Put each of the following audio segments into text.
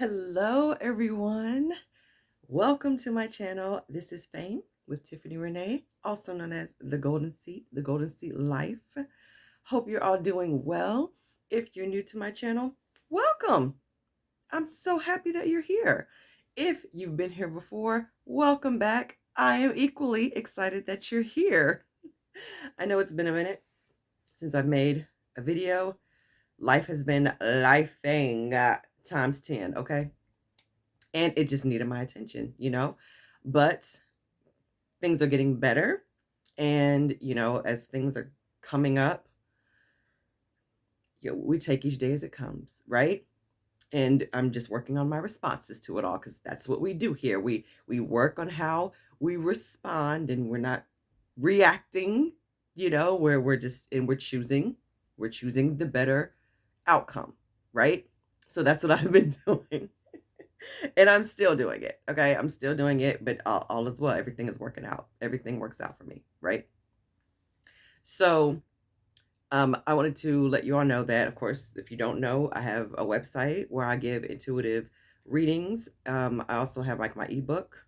Hello, everyone. Welcome to my channel. This is Fame with Tiffany Renee, also known as The Golden Seat Life. Hope you're all doing well. If you're new to my channel, welcome. I'm so happy that you're here. If you've been here before, welcome back. I am equally excited that you're here. I know it's been a minute since I've made a video. Life has been lifing times 10, okay? And it just needed my attention, but things are getting better. And, as things are coming up, we take each day as it comes, right? And I'm just working on my responses to it all, because that's what we do here. We work on how we respond, and we're not reacting, where we're choosing the better outcome, right? So that's what I've been doing. And I'm still doing it. Okay. I'm still doing it, but all is well. Everything is working out. Everything works out for me. Right. So, I wanted to let you all know that, of course, if you don't know, I have a website where I give intuitive readings. I also have like my ebook,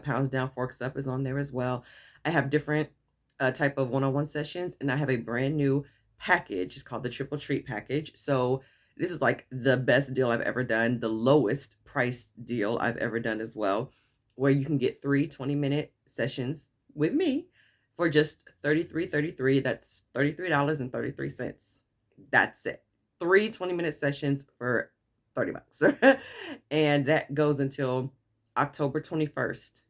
Pounds Down, Forks Up is on there as well. I have different type of one-on-one sessions, and I have a brand new package. It's called the Triple Treat Package. So this is like the best deal I've ever done, the lowest price deal I've ever done as well, where you can get 3 20-minute sessions with me for just $33.33. That's $33.33. That's it. 3 20-minute sessions for $30. And that goes until October 21st.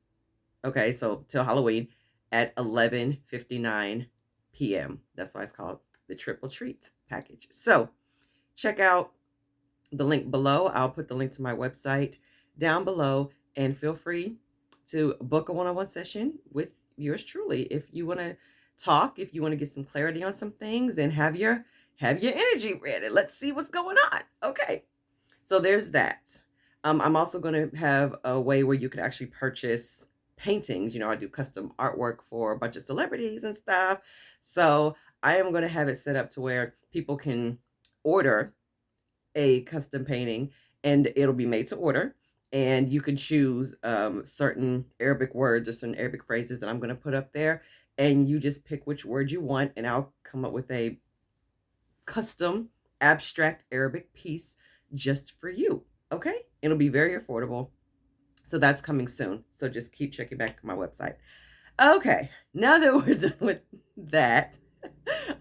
Okay, so till Halloween at 11:59 p.m. That's why it's called the Triple Treat Package. So check out the link below. I'll put the link to my website down below, and feel free to book a one-on-one session with yours truly. If you want to talk, if you want to get some clarity on some things and have your energy ready. Let's see what's going on. Okay. So there's that. I'm also going to have a way where you can actually purchase paintings. I do custom artwork for a bunch of celebrities and stuff. So I am going to have it set up to where people can order a custom painting, and it'll be made to order. And you can choose certain Arabic words or certain Arabic phrases that I'm going to put up there. And you just pick which word you want, and I'll come up with a custom abstract Arabic piece just for you. Okay? It'll be very affordable. So that's coming soon. So just keep checking back my website. Okay, now that we're done with that,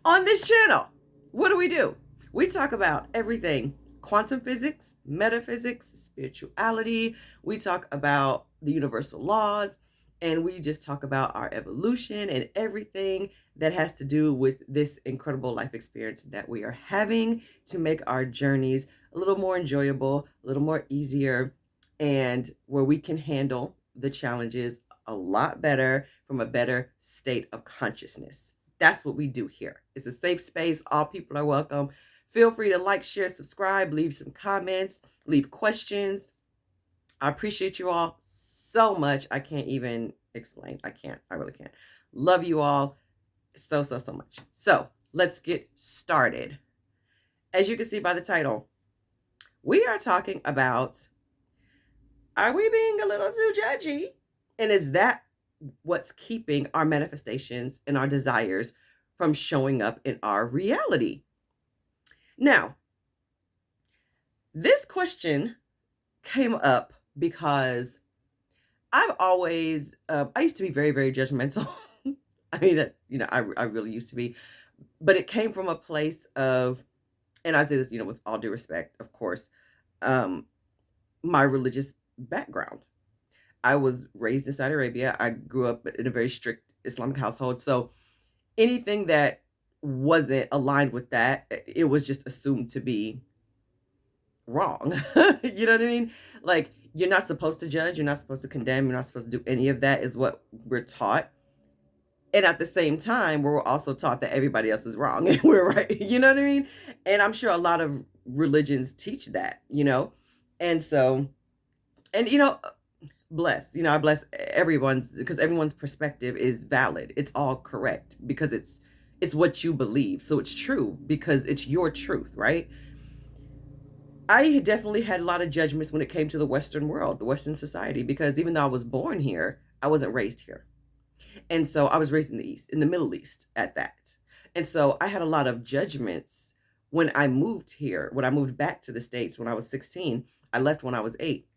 on this channel, what do? We talk about everything: quantum physics, metaphysics, spirituality. We talk about the universal laws, and we just talk about our evolution and everything that has to do with this incredible life experience that we are having to make our journeys a little more enjoyable, a little more easier, and where we can handle the challenges a lot better from a better state of consciousness. That's what we do here. It's a safe space. All people are welcome. Feel free to like, share, subscribe, leave some comments, leave questions. I appreciate you all so much. I can't even explain. I really can't. Love you all so much. So let's get started. As you can see by the title, we are talking about, are we being a little too judgy? And is that what's keeping our manifestations and our desires from showing up in our reality? Now, this question came up because I've always, I used to be very, very judgmental. I mean, I really used to be, but it came from a place of, and I say this, with all due respect, of course, my religious background. I was raised in Saudi Arabia. I grew up in a very strict Islamic household. So anything that wasn't aligned with that, it was just assumed to be wrong. You know what I mean? Like, you're not supposed to judge. You're not supposed to condemn. You're not supposed to do any of that, is what we're taught. And at the same time, we're also taught that everybody else is wrong and we're right. You know what I mean? And I'm sure a lot of religions teach that, And so, and, bless, I bless everyone's, because everyone's perspective is valid. It's all correct because it's what you believe. So it's true because it's your truth, right? I definitely had a lot of judgments when it came to the Western world, the Western society, because even though I was born here, I wasn't raised here. And so I was raised in the East, in the Middle East at that. And so I had a lot of judgments when I moved here, when I moved back to the States when I was 16. I left when I was 8.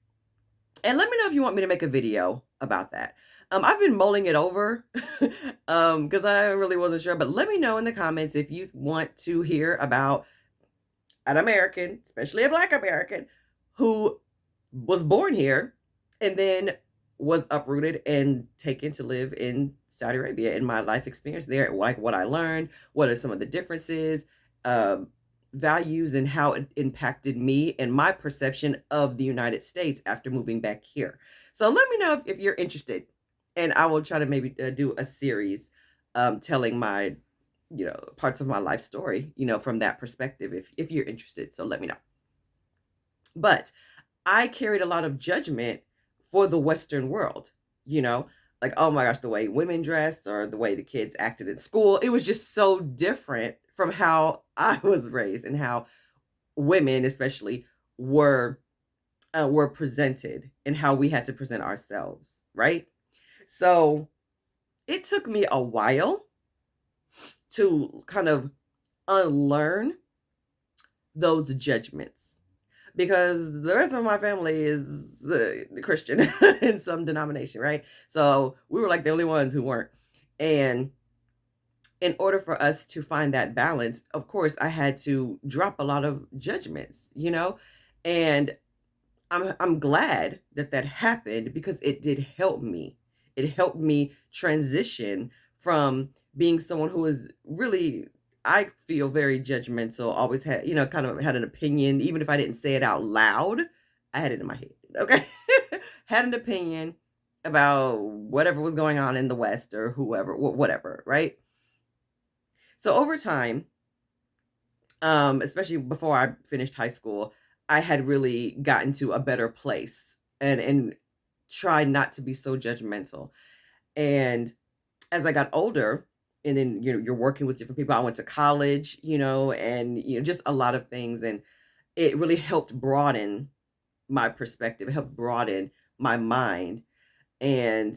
And let me know if you want me to make a video about that. I've been mulling it over because I really wasn't sure. But let me know in the comments if you want to hear about an American, especially a Black American, who was born here and then was uprooted and taken to live in Saudi Arabia, and my life experience there, like what I learned, what are some of the differences, um, values, and how it impacted me and my perception of the United States after moving back here. So let me know if you're interested, and I will try to maybe do a series telling my parts of my life story, from that perspective, if you're interested. So let me know. But I carried a lot of judgment for the Western world, you know, like, oh my gosh, the way women dressed or the way the kids acted at school. It was just so different from how I was raised and how women, especially, were were presented and how we had to present ourselves, right? So it took me a while to kind of unlearn those judgments because the rest of my family is Christian in some denomination, right? So we were like the only ones who weren't. And in order for us to find that balance, of course, I had to drop a lot of judgments, and I'm glad that that happened because it did help me. It helped me transition from being someone who was really, I feel, very judgmental, always had, kind of had an opinion, even if I didn't say it out loud, I had it in my head. Okay. Had an opinion about whatever was going on in the West or whoever, whatever, right? So over time, especially before I finished high school, I had really gotten to a better place and tried not to be so judgmental. And as I got older, and then you're working with different people. I went to college, and just a lot of things, and it really helped broaden my perspective. It helped broaden my mind, and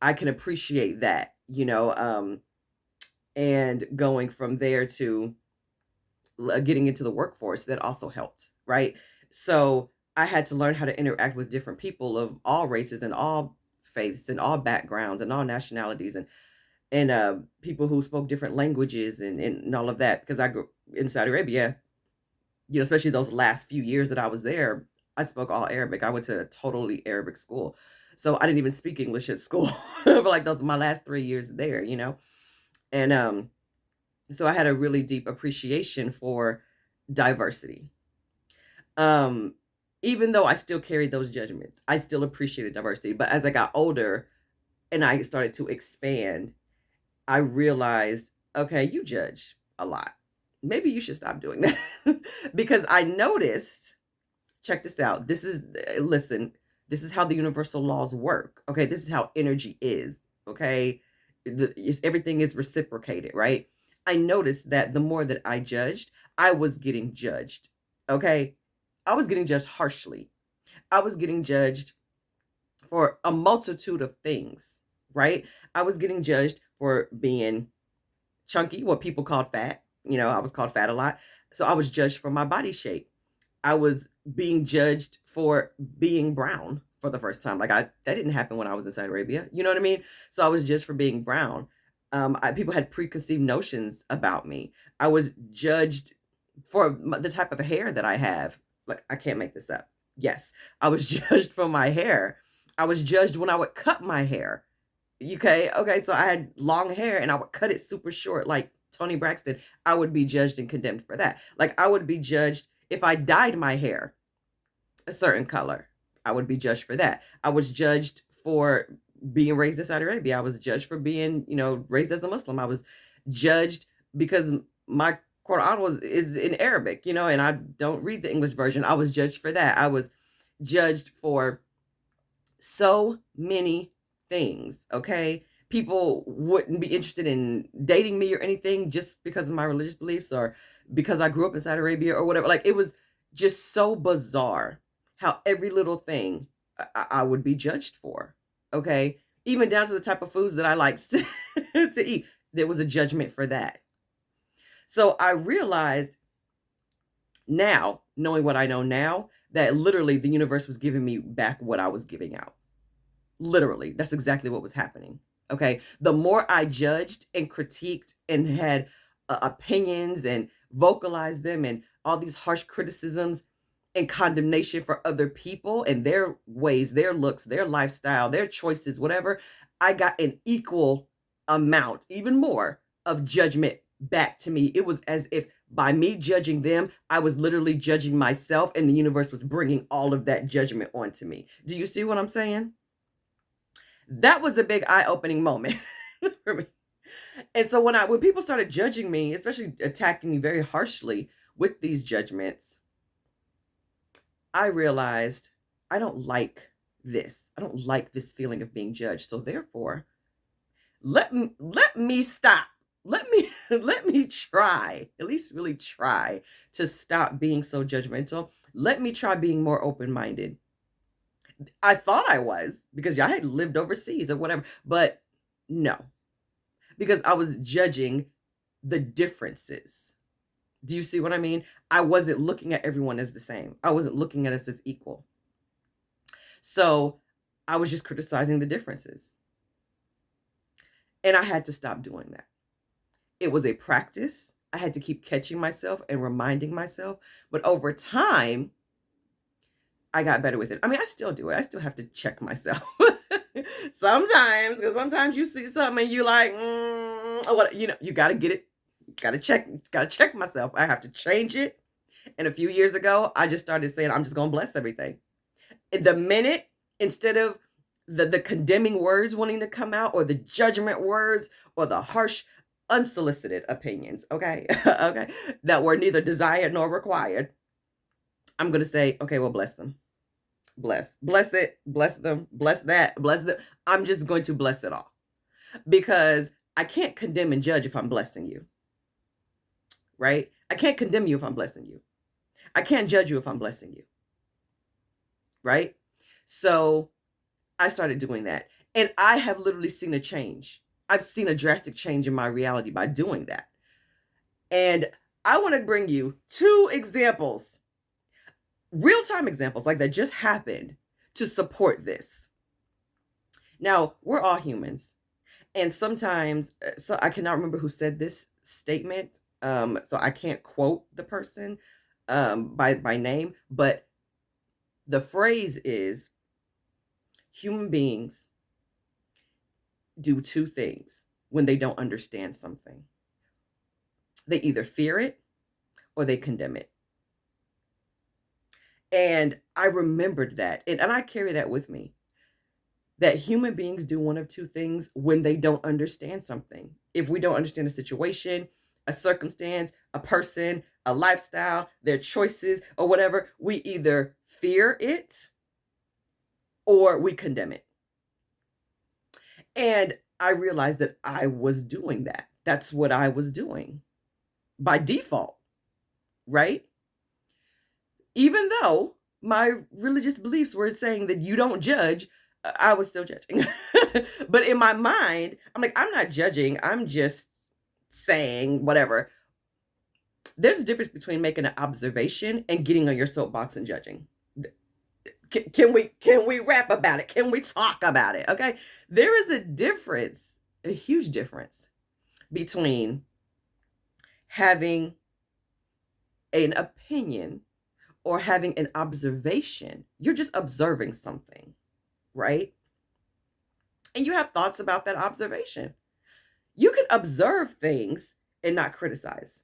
I can appreciate that, and going from there to getting into the workforce, that also helped, right? So I had to learn how to interact with different people of all races and all faiths and all backgrounds and all nationalities, and people who spoke different languages and all of that, because I grew in Saudi Arabia, especially those last few years that I was there. I spoke all Arabic. I went to a totally Arabic school, so I didn't even speak English at school for like those my last 3 years there, and so I had a really deep appreciation for diversity. Um, Even though I still carried those judgments, I still appreciated diversity. But as I got older and I started to expand, I realized, okay, you judge a lot. Maybe you should stop doing that. Because I noticed, check this out. Listen, this is how the universal laws work. Okay. This is how energy is. Okay. Everything is reciprocated, right? I noticed that the more that I judged, I was getting judged. Okay. I was getting judged harshly. I was getting judged for a multitude of things, right? I was getting judged for being chunky, what people called fat. I was called fat a lot. So I was judged for my body shape. I was being judged for being brown for the first time. That didn't happen when I was in Saudi Arabia. You know what I mean? So I was judged for being brown. People had preconceived notions about me. I was judged for the type of hair that I have. Like, I can't make this up. Yes, I was judged for my hair. I was judged when I would cut my hair. Okay, so I had long hair and I would cut it super short like Tony Braxton. I would be judged and condemned for that. Like, I would be judged if I dyed my hair a certain color. I would be judged for that. I was judged for being raised in Saudi Arabia. I was judged for being, raised as a Muslim. I was judged because my Quran is in Arabic, and I don't read the English version. I was judged for that. I was judged for so many things, okay? People wouldn't be interested in dating me or anything just because of my religious beliefs or because I grew up in Saudi Arabia or whatever. Like, just so bizarre how every little thing I would be judged for. Okay. Even down to the type of foods that I like to eat. There was a judgment for that. So I realized now, knowing what I know now, that literally the universe was giving me back what I was giving out. Literally, that's exactly what was happening. Okay. The more I judged and critiqued and had opinions and vocalized them and all these harsh criticisms and condemnation for other people and their ways, their looks, their lifestyle, their choices, whatever, I got an equal amount, even more, of judgment back to me. It was as if by me judging them, I was literally judging myself, and the universe was bringing all of that judgment onto me. Do you see what I'm saying? That was a big eye-opening moment for me. And so when people started judging me, especially attacking me very harshly with these judgments, I realized I don't like this. I don't like this feeling of being judged. So therefore, let me stop. Let me try, at least really try to stop being so judgmental. Let me try being more open-minded. I thought I was because I had lived overseas or whatever, but no, because I was judging the differences. Do you see what I mean? I wasn't looking at everyone as the same. I wasn't looking at us as equal. So I was just criticizing the differences. And I had to stop doing that. It was a practice. I had to keep catching myself and reminding myself. But over time, I got better with it. I mean, I still do it. I still have to check myself sometimes, because sometimes you see something and you like, what, you got to get it. Got to check myself. I have to change it. And a few years ago, I just started saying, I'm just going to bless everything. The minute, instead of the condemning words wanting to come out, or the judgment words, or the harsh, unsolicited opinions, okay, okay, that were neither desired nor required, I'm going to say, okay, well, bless them. Bless it, bless them, bless that, bless them. I'm just going to bless it all, because I can't condemn and judge if I'm blessing you, right? I can't condemn you if I'm blessing you. I can't judge you if I'm blessing you, right? So I started doing that, and I have literally seen a change. I've seen a drastic change in my reality by doing that. And I want to bring you two examples, real-time examples like that just happened, to support this. Now, we're all humans. And sometimes, so I cannot remember who said this statement. So I can't quote the person by name, but the phrase is, human beings do two things when they don't understand something. They either fear it or they condemn it. And I remembered that, and I carry that with me, that human beings do one of two things when they don't understand something. If we don't understand a situation, a circumstance, a person, a lifestyle, their choices, or whatever, we either fear it or we condemn it. And I realized that I was doing that. That's what I was doing by default, right? Even though my religious beliefs were saying that you don't judge, I was still judging. But in my mind, I'm like, I'm not judging. I'm just saying whatever. There's a difference between making an observation and getting on your soapbox and judging. Can we rap about it? Can we talk about it? Okay. There is a difference, a huge difference between having an opinion or having an observation. You're just observing something, right? And you have thoughts about that observation. You can observe things and not criticize.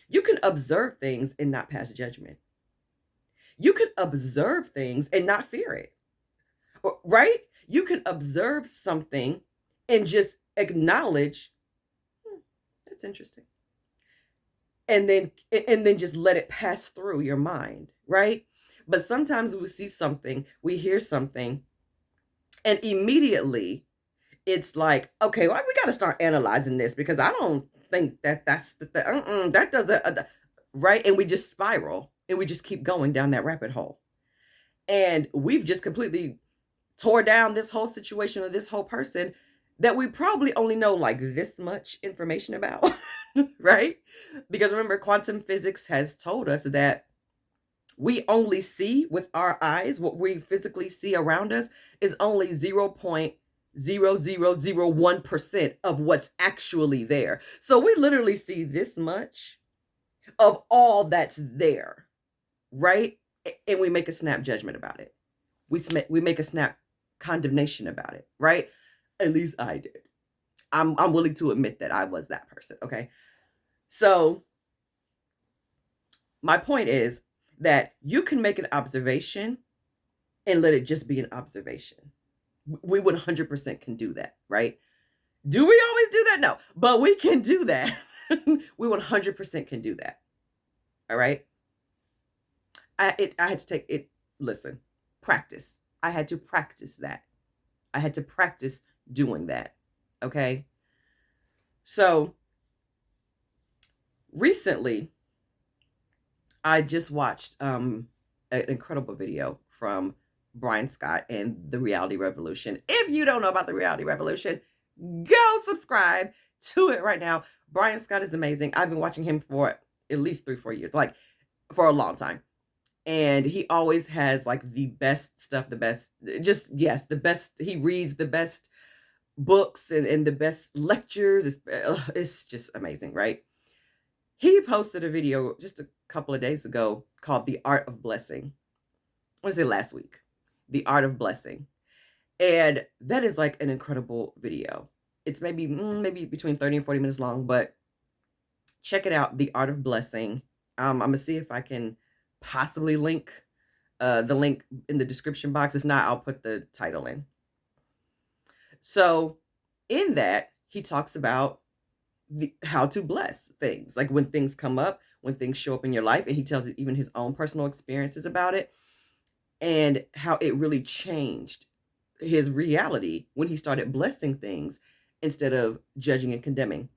You can observe things and not pass judgment. You can observe things and not fear it, right? You can observe something and just acknowledge, that's interesting. And then just let it pass through your mind, right? But sometimes we see something, we hear something, and immediately it's like, okay, well, we got to start analyzing this, because I don't think that's the thing. That doesn't, right? And we just spiral. And we just keep going down that rabbit hole. And we've just completely tore down this whole situation or this whole person that we probably only know like this much information about, right? Because remember, quantum physics has told us that we only see with our eyes, what we physically see around us is only 0.0001% of what's actually there. So we literally see this much of all that's there, right? And we make a snap judgment about it. We make a snap condemnation about it, right? At least I did. I'm willing to admit that I was that person, okay? So my point is that you can make an observation and let it just be an observation. We 100% can do that, right? Do we always do that? No, but we can do that. We 100% can do that. All right. I had to take it. Listen, practice. I had to practice that. I had to practice doing that. Okay. So recently, I just watched an incredible video from Brian Scott and the Reality Revolution. If you don't know about the Reality Revolution, go subscribe to it right now. Brian Scott is amazing. I've been watching him for at least 3-4 years, like for a long time. And he always has like the best stuff, the best, just, yes, the best. He reads the best books and the best lectures. It's just amazing, right? He posted a video just a couple of days ago called The Art of Blessing. I want to say last week. The Art of Blessing. And that is like an incredible video. It's maybe between 30 and 40 minutes long, but check it out, The Art of Blessing. I'm going to see if I can possibly link the link in the description box. If not, I'll put the title in. So in that, he talks about how to bless things, like when things come up, when things show up in your life, and he tells even his own personal experiences about it and how it really changed his reality when he started blessing things instead of judging and condemning.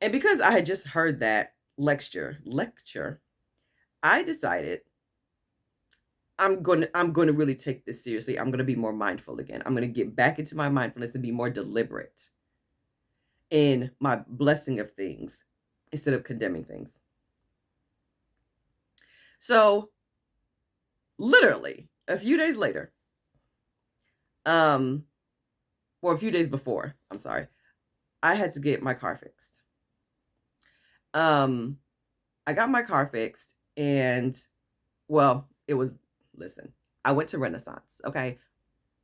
And because I had just heard that lecture, I decided I'm going to really take this seriously. I'm going to be more mindful again. I'm going to get back into my mindfulness and be more deliberate in my blessing of things instead of condemning things. So literally a few days later, or a few days before, I'm sorry, I had to get my car fixed. I got my car fixed and, well, listen, I went to Renaissance, okay?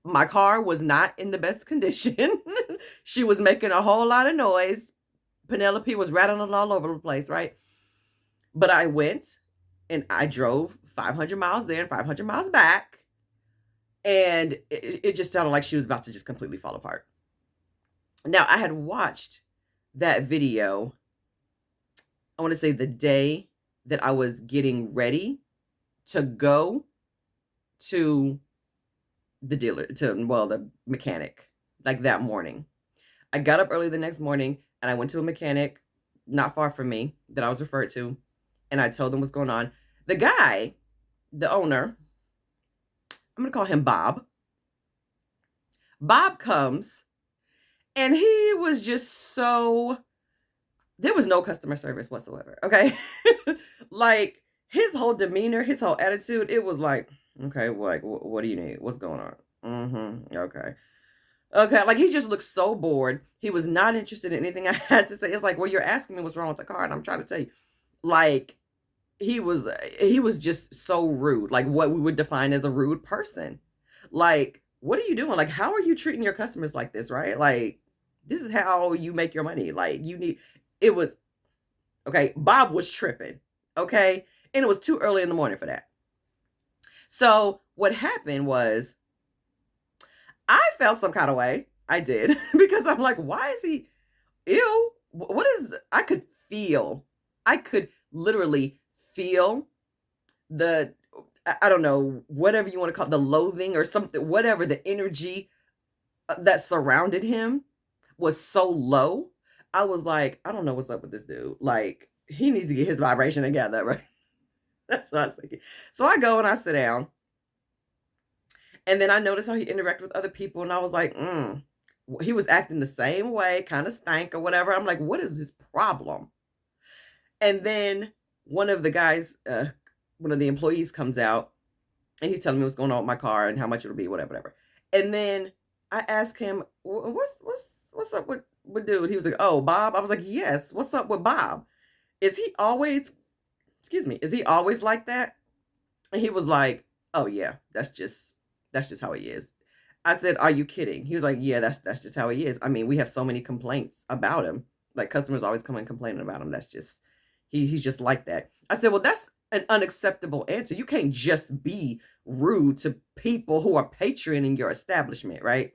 My car was not in the best condition. She was making a whole lot of noise. Penelope was rattling all over the place, right? But I went and I drove 500 miles there and 500 miles back. And it just sounded like she was about to just completely fall apart. Now, I had watched that video, I want to say the day that I was getting ready to go to the dealer, the mechanic, like that morning. I got up early the next morning and I went to a mechanic not far from me that I was referred to. And I told them what's going on. The guy, the owner, I'm going to call him Bob. Bob comes and he was just there was no customer service whatsoever. Okay. Like his whole demeanor, his whole attitude, it was like, okay, what do you need? What's going on? Okay. Like he just looked so bored. He was not interested in anything I had to say. It's like, well, you're asking me what's wrong with the car, and I'm trying to tell you. Like he was just so rude, like what we would define as a rude person. Like, what are you doing? Like, how are you treating your customers like this, right? Like, this is how you make your money. Like, it was, okay, Bob was tripping, okay? And it was too early in the morning for that. So what happened was I felt some kind of way. I did. Because I'm like, why is he, ew, I could literally feel I don't know, whatever you want to call it, the loathing or something, whatever, the energy that surrounded him was so low. I was like, I don't know what's up with this dude. Like, he needs to get his vibration together, right? That's what I was thinking. So I go and I sit down, and then I noticed how he interacted with other people, and I was like, he was acting the same way, kind of stank or whatever. I'm like, what is his problem? And then one of the guys, one of the employees comes out, and he's telling me what's going on with my car and how much it'll be, whatever, whatever. And then I asked him, what's up with dude? He was like, oh, Bob. I was like, yes. What's up with Bob? Is he always, excuse me, is he always like that? And he was like, oh yeah, that's just how he is. I said, are you kidding? He was like, yeah, that's just how he is. I mean, we have so many complaints about him. Like customers always come and complaining about him. That's just he's just like that. I said, well, that's an unacceptable answer. You can't just be rude to people who are patroning your establishment, right?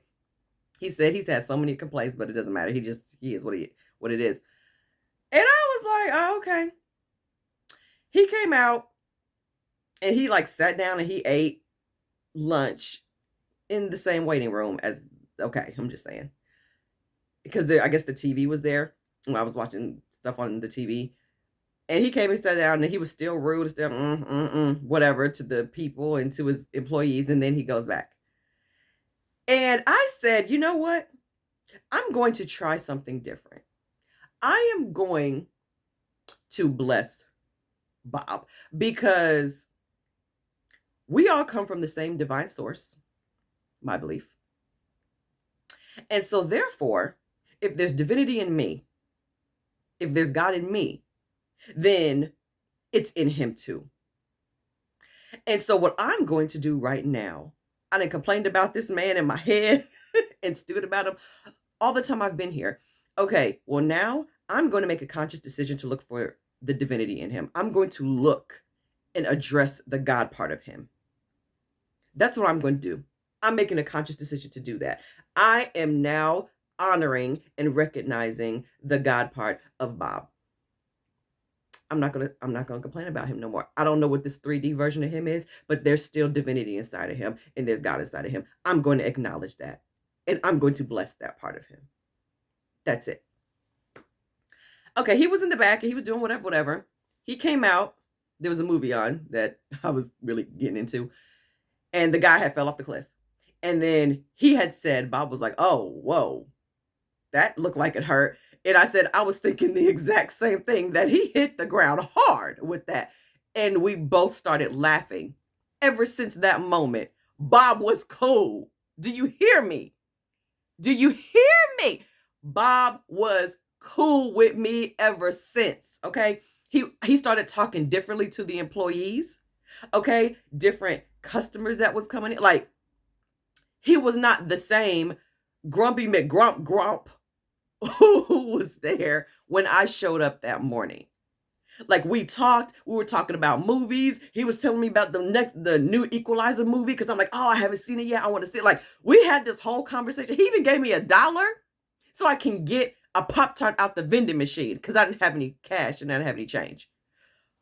He said he's had so many complaints, but it doesn't matter. He is what it is. And I was like, oh, okay. He came out and he like sat down and he ate lunch in the same waiting room as, okay, I'm just saying. Because I guess the TV was there when I was watching stuff on the TV. And he came and sat down and he was still rude, still whatever to the people and to his employees. And then he goes back. And I said, you know what? I'm going to try something different. I am going to bless Bob because we all come from the same divine source, my belief. And so therefore, if there's divinity in me, if there's God in me, then it's in him too. And so what I'm going to do right now, I done complained about this man in my head and stewed about him all the time I've been here. Okay, well now I'm going to make a conscious decision to look for the divinity in him. I'm going to look and address the God part of him. That's what I'm going to do. I'm making a conscious decision to do that. I am now honoring and recognizing the God part of Bob. I'm not gonna complain about him no more. I don't know what this 3D version of him is, but there's still divinity inside of him and there's God inside of him. I'm going to acknowledge that. And I'm going to bless that part of him. That's it. Okay, he was in the back and he was doing whatever. He came out. There was a movie on that I was really getting into. And the guy had fell off the cliff. And then he had said, Bob was like, oh, whoa, that looked like it hurt. And I said, I was thinking the exact same thing, that he hit the ground hard with that. And we both started laughing. Ever since that moment, Bob was cool. Do you hear me? Do you hear me? Bob was cool with me ever since, okay? He started talking differently to the employees, okay? Different customers that was coming in. Like, he was not the same Grumpy McGrump who was there when I showed up that morning. Like, we were talking about movies. He was telling me about the new Equalizer movie because I'm like, oh, I haven't seen it yet. I want to see it. Like, we had this whole conversation. He even gave me $1 so I can get a Pop-Tart out the vending machine because I didn't have any cash and I didn't have any change.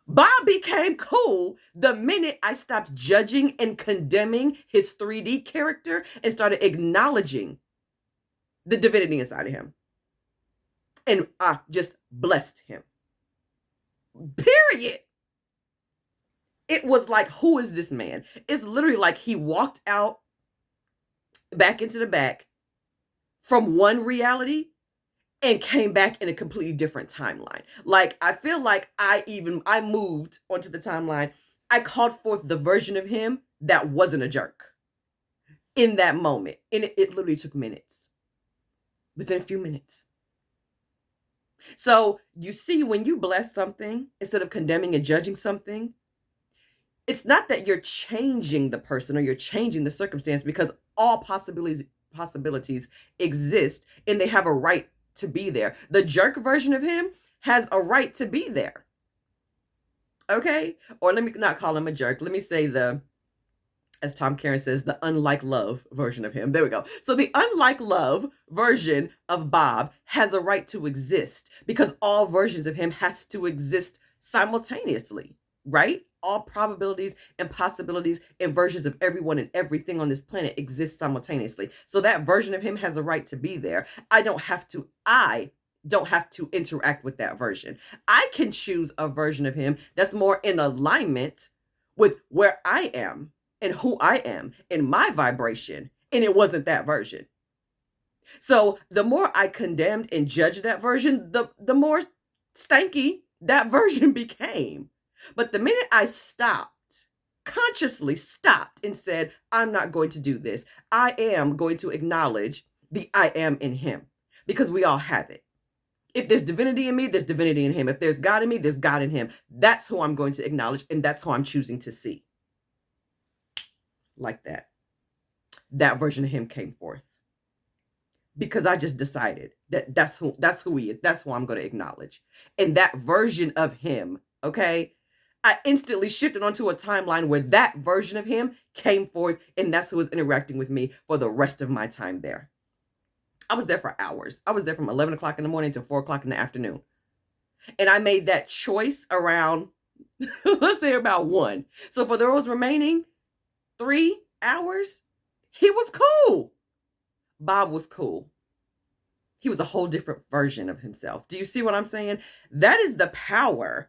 Bob became cool the minute I stopped judging and condemning his 3D character and started acknowledging the divinity inside of him. And I just blessed him. Period. It was like, who is this man? It's literally like he walked out back into the back from one reality and came back in a completely different timeline. Like, I feel like I moved onto the timeline. I called forth the version of him that wasn't a jerk in that moment. And it literally took minutes. Within a few minutes. So you see, when you bless something, instead of condemning and judging something, it's not that you're changing the person or you're changing the circumstance, because all possibilities exist and they have a right to be there. The jerk version of him has a right to be there. Okay? Or let me not call him a jerk. Let me say as Tom Karen says, the unlike love version of him. There we go. So the unlike love version of Bob has a right to exist because all versions of him has to exist simultaneously, right? All probabilities and possibilities and versions of everyone and everything on this planet exist simultaneously. So that version of him has a right to be there. I don't have to interact with that version. I can choose a version of him that's more in alignment with where I am and who I am and my vibration. And it wasn't that version. So the more I condemned and judged that version, the more stanky that version became. But the minute I stopped, consciously stopped and said, I'm not going to do this. I am going to acknowledge the I am in him, because we all have it. If there's divinity in me, there's divinity in him. If there's God in me, there's God in him. That's who I'm going to acknowledge, and that's who I'm choosing to see. Like that. That version of him came forth. Because I just decided that that's who he is. That's who I'm going to acknowledge. And that version of him, okay, I instantly shifted onto a timeline where that version of him came forth, and that's who was interacting with me for the rest of my time there. I was there for hours. I was there from 11 o'clock in the morning to 4 o'clock in the afternoon. And I made that choice around, let's say about 1. So for those remaining 3 hours, he was cool. Bob was cool. He was a whole different version of himself. Do you see what I'm saying? That is the power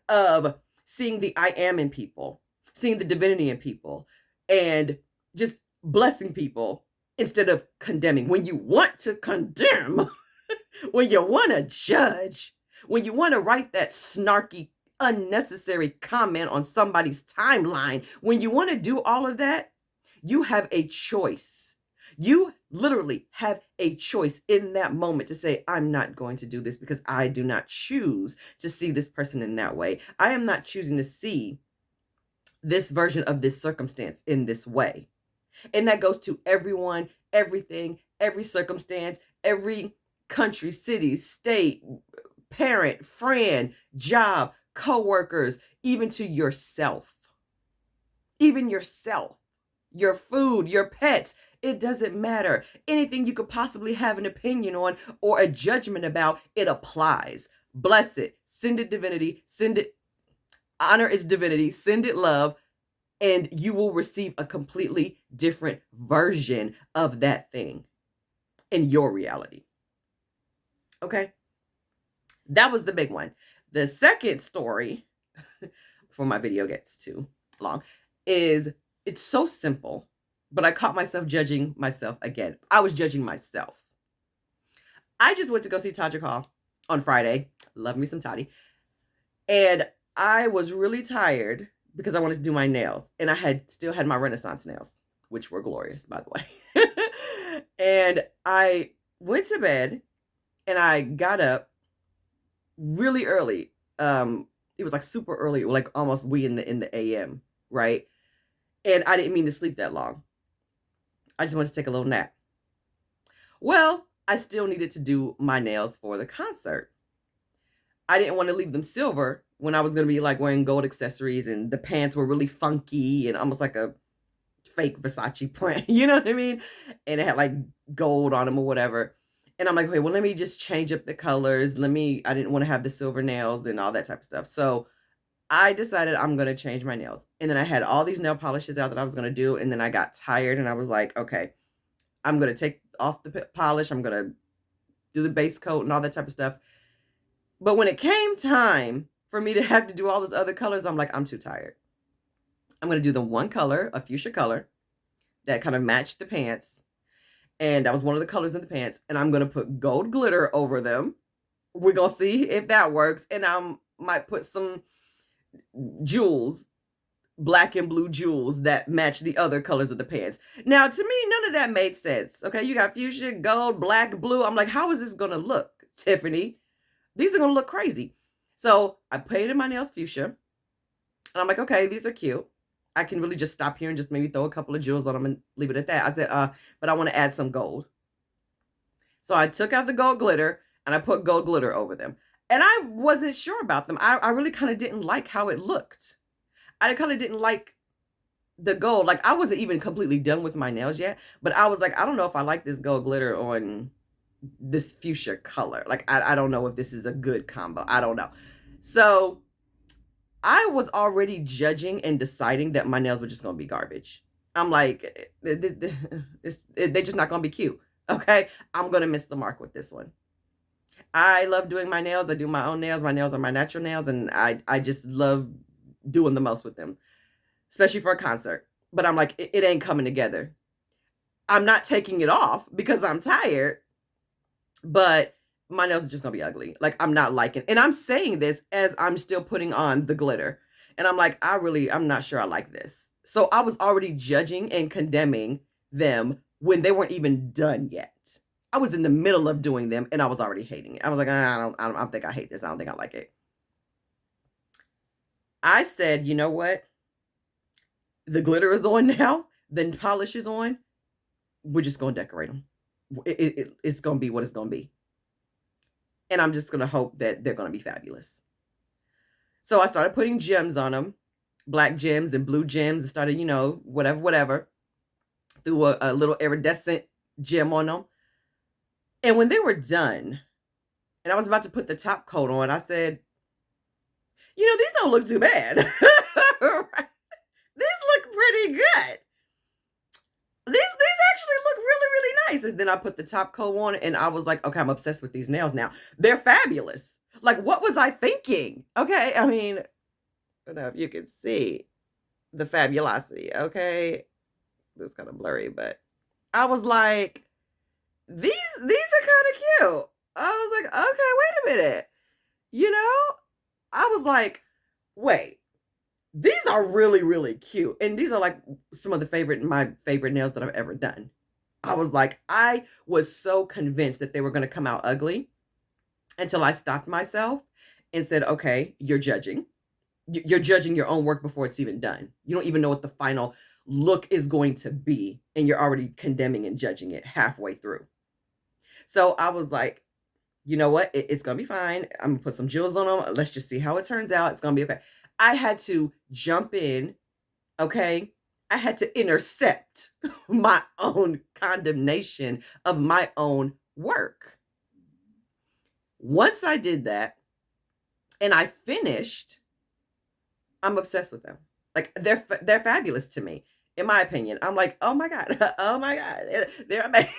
of seeing the I am in people, seeing the divinity in people, and just blessing people instead of condemning. When you want to condemn, when you want to judge, when you want to write that snarky, unnecessary comment on somebody's timeline, when you want to do all of that, you have a choice. You literally have a choice in that moment to say, I'm not going to do this because I do not choose to see this person in that way. I am not choosing to see this version of this circumstance in this way. And that goes to everyone, everything, every circumstance, every country, city, state, parent, friend, job, coworkers, even to yourself. Even yourself, your food, your pets. It doesn't matter. Anything you could possibly have an opinion on or a judgment about, it applies. Bless it. Send it divinity. Send it. Honor its divinity. Send it love. And you will receive a completely different version of that thing in your reality. Okay? That was the big one. The second story, before my video gets too long, is it's so simple. But I caught myself judging myself again. I was judging myself. I just went to go see Todrick Hall on Friday. Love me some Toddy. And I was really tired because I wanted to do my nails. And I still had my Renaissance nails, which were glorious, by the way. And I went to bed and I got up really early. It was like super early, like almost in the AM, right? And I didn't mean to sleep that long. I just wanted to take a little nap. Well, I still needed to do my nails for the concert. I didn't want to leave them silver when I was going to be like wearing gold accessories, and the pants were really funky and almost like a fake Versace print. You know what I mean? And it had like gold on them or whatever. And I'm like, okay, well, let me just change up the colors. I didn't want to have the silver nails and all that type of stuff. So I decided I'm going to change my nails. And then I had all these nail polishes out that I was going to do. And then I got tired and I was like, okay, I'm going to take off the polish. I'm going to do the base coat and all that type of stuff. But when it came time for me to have to do all those other colors, I'm like, I'm too tired. I'm going to do the one color, a fuchsia color that kind of matched the pants. And that was one of the colors in the pants. And I'm going to put gold glitter over them. We're going to see if that works. And I might put some jewels, black and blue jewels that match the other colors of the pants. Now, to me, none of that made sense. Okay, you got fuchsia, gold, black, blue. I'm like, how is this going to look, Tiffany? These are going to look crazy. So I painted my nails fuchsia. And I'm like, okay, these are cute. I can really just stop here and just maybe throw a couple of jewels on them and leave it at that. I said, but I want to add some gold. So I took out the gold glitter and I put gold glitter over them. And I wasn't sure about them. I really kind of didn't like how it looked. I kind of didn't like the gold. Like, I wasn't even completely done with my nails yet. But I was like, I don't know if I like this gold glitter on this fuchsia color. Like, I don't know if this is a good combo. I don't know. So I was already judging and deciding that my nails were just going to be garbage. I'm like, they're just not going to be cute. Okay? I'm going to miss the mark with this one. I love doing my nails. I do my own nails. My nails are my natural nails, and I just love doing the most with them, especially for a concert. But I'm like, it ain't coming together. I'm not taking it off because I'm tired, but my nails are just gonna be ugly. Like, I'm not liking, and I'm saying this as I'm still putting on the glitter. And I'm like, I'm not sure I like this. So I was already judging and condemning them when they weren't even done yet. I was in the middle of doing them and I was already hating it. I was like, I don't think I hate this. I don't think I like it. I said, you know what? The glitter is on now. The polish is on. We're just going to decorate them. It's going to be what it's going to be. And I'm just going to hope that they're going to be fabulous. So I started putting gems on them, black gems and blue gems, and started, whatever, threw a little iridescent gem on them. And when they were done, and I was about to put the top coat on, I said, these don't look too bad. These look pretty good. These actually look really, really nice. And then I put the top coat on, and I was like, okay, I'm obsessed with these nails now. They're fabulous. Like, what was I thinking? Okay, I mean, I don't know if you can see the fabulosity, okay? It's kind of blurry, but I was like, these are kind of cute. I was like, okay, wait a minute. I was like, wait, these are really, really cute. And these are like some of my favorite nails that I've ever done. I was like, I was so convinced that they were going to come out ugly until I stopped myself and said, okay, you're judging. You're judging your own work before it's even done. You don't even know what the final look is going to be, and you're already condemning and judging it halfway through. So I was like, you know what? It's going to be fine. I'm going to put some jewels on them. Let's just see how it turns out. It's going to be okay. I had to jump in, okay? I had to intercept my own condemnation of my own work. Once I did that and I finished, I'm obsessed with them. Like, they're fabulous to me, in my opinion. I'm like, oh my God, oh my God, they're amazing.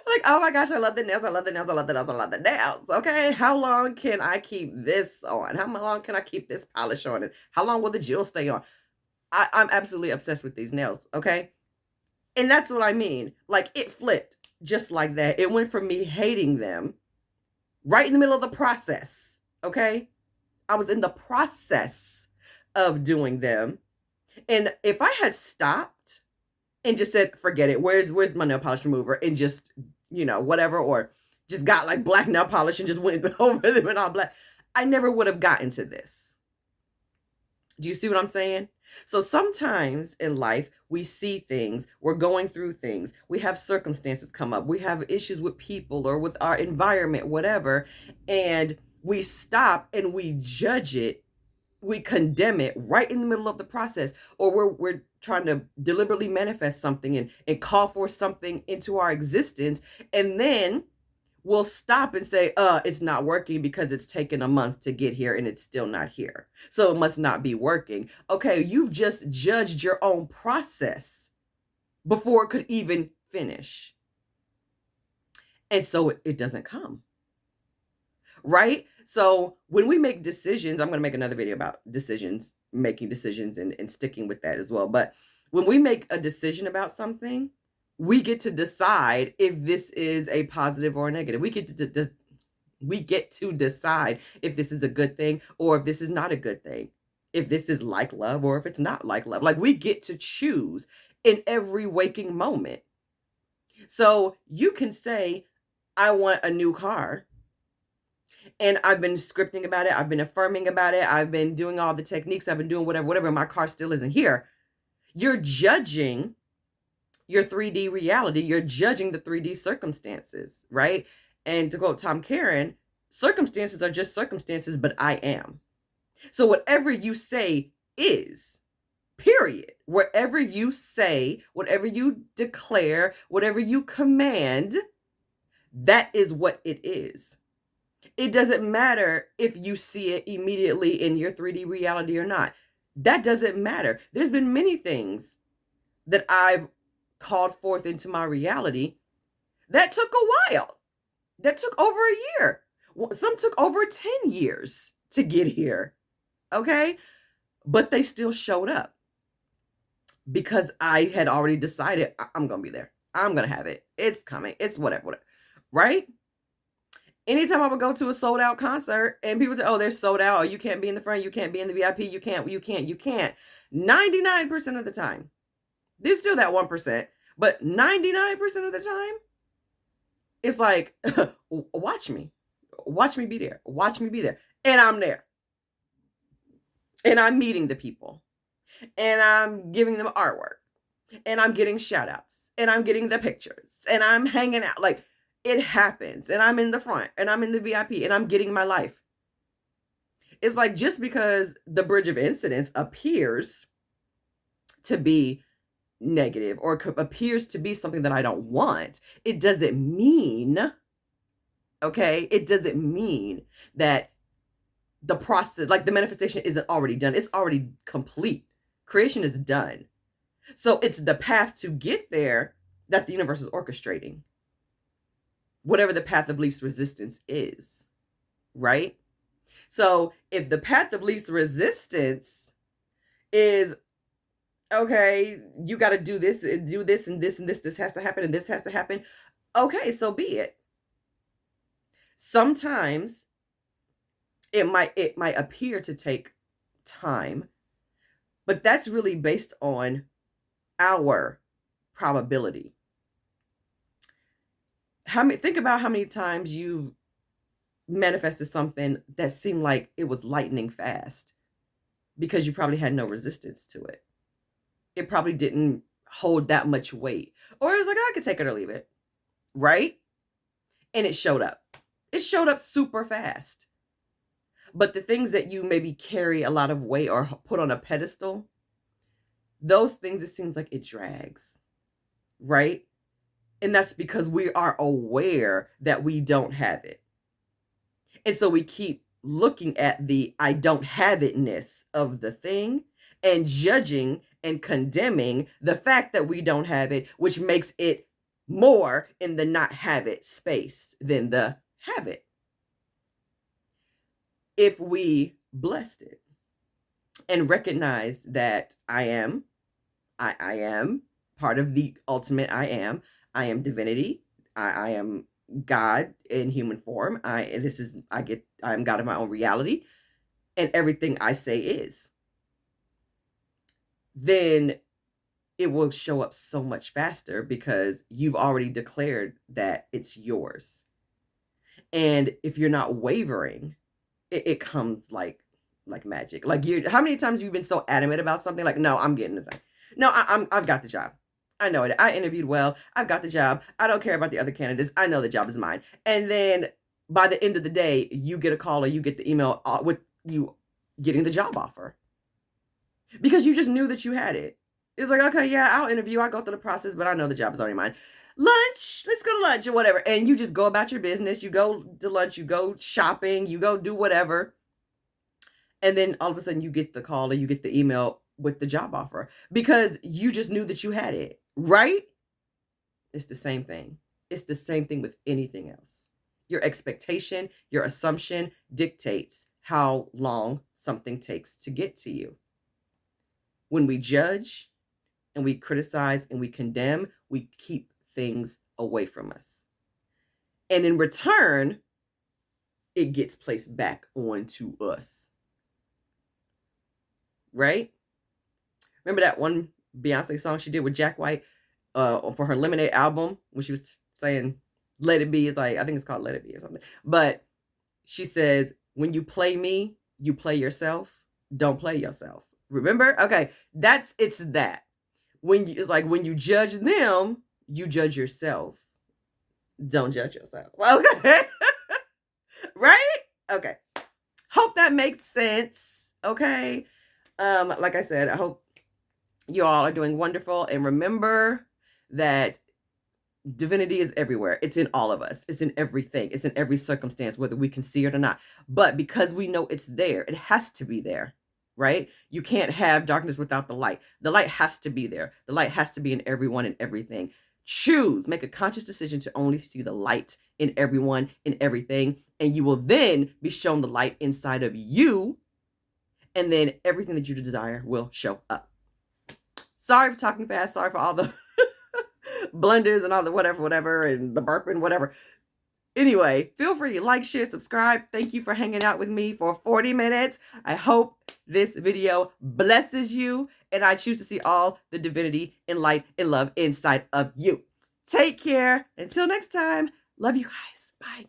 Like, oh my gosh, I love the nails, I love the nails, I love the nails, I love the nails. Okay, how long can I keep this on? How long can I keep this polish on? And how long will the jewels stay on? I'm absolutely obsessed with these nails, okay? And that's what I mean. Like, it flipped just like that. It went from me hating them right in the middle of the process, okay? I was in the process of doing them. And if I had stopped and just said, forget it, where's my nail polish remover, and just, whatever, or just got like black nail polish and just went over them and all black, I never would have gotten to this. Do you see what I'm saying? So sometimes in life, we see things, we're going through things, we have circumstances come up, we have issues with people or with our environment, whatever, and we stop and we judge it, we condemn it right in the middle of the process, or we're trying to deliberately manifest something and call for something into our existence, and then we'll stop and say, it's not working because it's taken a month to get here and it's still not here, so it must not be working. Okay, you've just judged your own process before it could even finish, and so it doesn't come. Right? So when we make decisions, I'm going to make another video about decisions, making decisions, and sticking with that as well. But when we make a decision about something, we get to decide if this is a positive or a negative. We get to decide if this is a good thing or if this is not a good thing. If this is like love or if it's not like love. Like, we get to choose in every waking moment. So you can say, I want a new car. And I've been scripting about it. I've been affirming about it. I've been doing all the techniques. I've been doing whatever. My car still isn't here. You're judging your 3D reality. You're judging the 3D circumstances, right? And to quote Tom Karen, circumstances are just circumstances, but I am. So whatever you say is, period. Whatever you say, whatever you declare, whatever you command, that is what it is. It doesn't matter if you see it immediately in your 3D reality or not. That doesn't matter. There's been many things that I've called forth into my reality That took a while. That took over a year. Some took over 10 years to get here. Okay? But they still showed up because I had already decided I'm going to be there. I'm going to have it. It's coming. It's whatever. Right? Anytime I would go to a sold out concert and people say, oh, they're sold out, or you can't be in the front, you can't be in the VIP, you can't. 99% of the time. There's still that 1%, but 99% of the time, it's like, watch me. Watch me be there. Watch me be there. And I'm there. And I'm meeting the people. And I'm giving them artwork. And I'm getting shout outs. And I'm getting the pictures. And I'm hanging out. Like, it happens. And I'm in the front. And I'm in the VIP. And I'm getting my life. It's like, just because the bridge of incidents appears to be negative or appears to be something that I don't want, it doesn't mean, okay, it doesn't mean that the process, like the manifestation, isn't already done. It's already complete. Creation is done. So it's the path to get there that the universe is orchestrating. Whatever the path of least resistance is, right? So if the path of least resistance is, okay, you got to do this and this and this, this has to happen and this has to happen. Okay, so be it. Sometimes it might appear to take time, but that's really based on our probability. Think about how many times you've manifested something that seemed like it was lightning fast because you probably had no resistance to it. It probably didn't hold that much weight. Or it was like, I could take it or leave it. Right? And it showed up. It showed up super fast. But the things that you maybe carry a lot of weight or put on a pedestal, those things, it seems like it drags. Right? And that's because we are aware that we don't have it. And so we keep looking at the I don't have it-ness of the thing and judging and condemning the fact that we don't have it, which makes it more in the not have it space than the have it. If we blessed it and recognize that I am part of the ultimate I am divinity, I am God in human form, I am God of my own reality, and everything I say is, then it will show up so much faster because you've already declared that it's yours. And if you're not wavering, it comes like magic. Like, how many times have you been so adamant about something? Like, no, I'm getting the thing. No, I've got the job. I know it. I interviewed well. I've got the job. I don't care about the other candidates. I know the job is mine. And then by the end of the day, you get a call or you get the email with you getting the job offer because you just knew that you had it. It's like, okay, yeah, I'll interview. I'll go through the process, but I know the job is already mine. Lunch, let's go to lunch or whatever. And you just go about your business. You go to lunch, you go shopping, you go do whatever. And then all of a sudden you get the call or you get the email with the job offer because you just knew that you had it, right? It's the same thing. It's the same thing with anything else. Your expectation, your assumption dictates how long something takes to get to you. When we judge and we criticize and we condemn, we keep things away from us. And in return, it gets placed back onto us. Right? Remember that one Beyonce song she did with Jack White for her Lemonade album when she was saying, let it be. It's like, I think it's called Let It Be or something. But she says, when you play me, you play yourself. Don't play yourself. Remember? Okay. It's that. It's like when you judge them, you judge yourself. Don't judge yourself. Okay. Right? Okay. Hope that makes sense. Okay. Like I said, I hope you all are doing wonderful. And remember that divinity is everywhere. It's in all of us. It's in everything. It's in every circumstance, whether we can see it or not. But because we know it's there, it has to be there, right? You can't have darkness without the light. The light has to be there. The light has to be in everyone and everything. Choose, make a conscious decision to only see the light in everyone, in everything, and you will then be shown the light inside of you, and then everything that you desire will show up. Sorry for talking fast. Sorry for all the blunders and all the whatever, and the burping, whatever. Anyway, feel free to like, share, subscribe. Thank you for hanging out with me for 40 minutes. I hope this video blesses you, and I choose to see all the divinity and light and love inside of you. Take care. Until next time, love you guys. Bye.